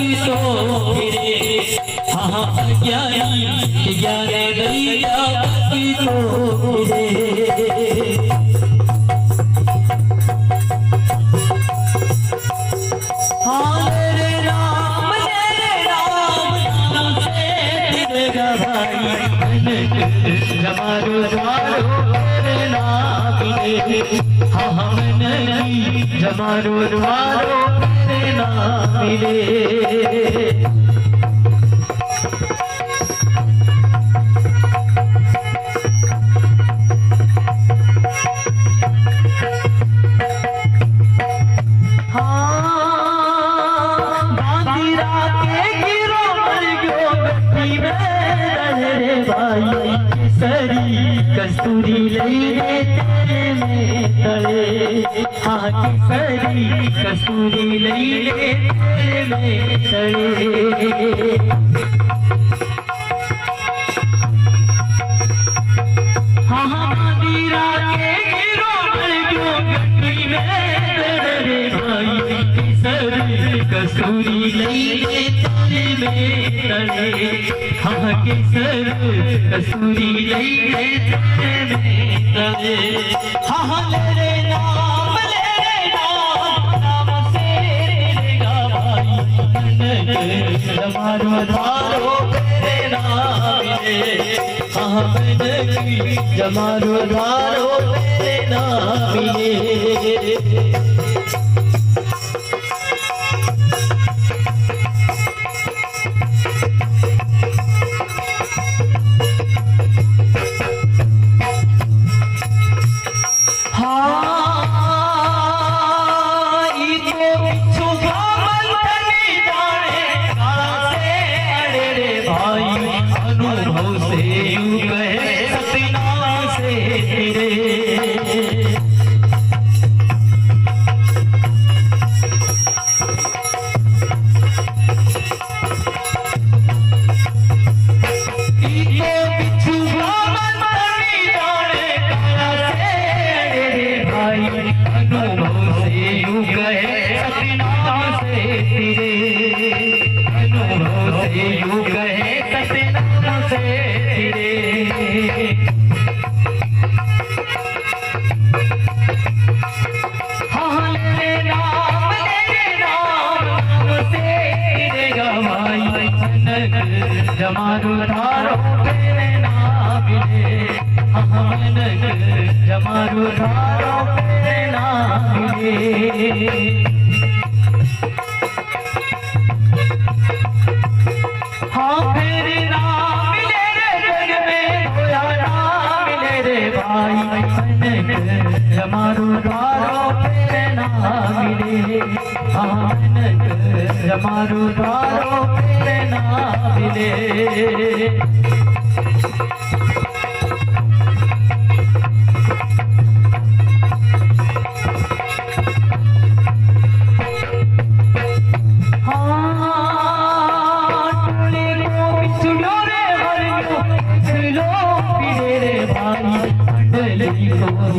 की तो फिरे, हाँ ज्ञानी ज्ञान दैया की तो फिरे। हाँ रे राम नाम से फिरेगा भाई, जमारो द्वारो तेरे नाम मिले, हाँ हम नहीं जमारो द्वारो तेरे नाम मिले। कस्तूरी लईले तेरे में तले, हाँ केसरी कस्तूरी लईले तेरे में तले। हाँ मदिरा के गिरो क्यों गट्टी में तेरे भाई, केसरी कस्तूरी लईले तेरे में तले, हाँ केसरी कस्तूरी लईले तेरे में तले। हाँ ले रे नाम से फिरेगा भाई, जमारो द्वारो तेरे नाम मिले, हाँ जमारो द्वारो तेरे नाम मिले। जमारो धारो तेरे नाम मिले, जमारो धारो तेरे नाम मिले। हाँ तेरे नाम मिले रे जग में, खोया नाम मिले रे भाई, जमारो धारो तेरे नाम मिले, हाँ जमारो धारो तेरे नाम मिले।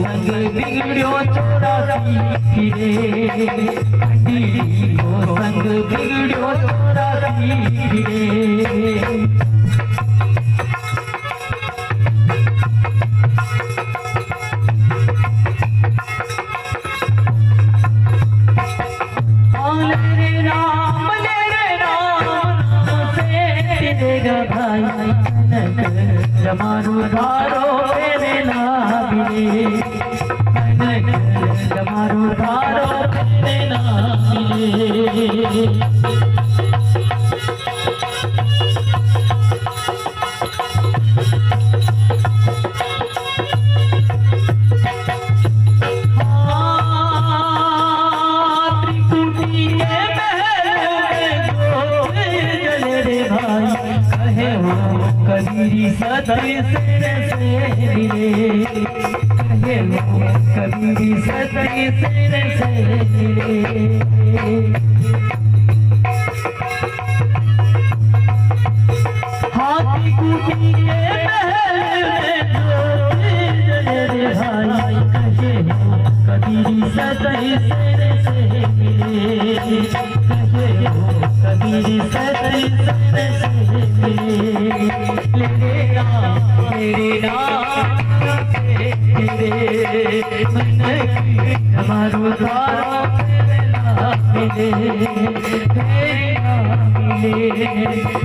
संग बिगड़ो चौरासी फिरे, संग बिगड़ो चौरासी फिरे। जमारो धारो तेरे नाम मिले, जमारो धारो तेरे नाम मिले। कबीरी सतई से मिले, कबीरी सतई से मिले। हाथी कूटी के भाई, कहे कबीरी सतई से मिले, कहे कबीरी सती सती सत से मिले लेना मेरे नाम तेरे मन की हमारो तारा मिले तेरे नाम मिले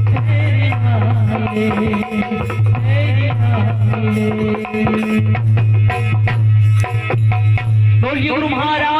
तेरे नाम मिले तेरे नाम मिले। बोलिए गुरु महाराज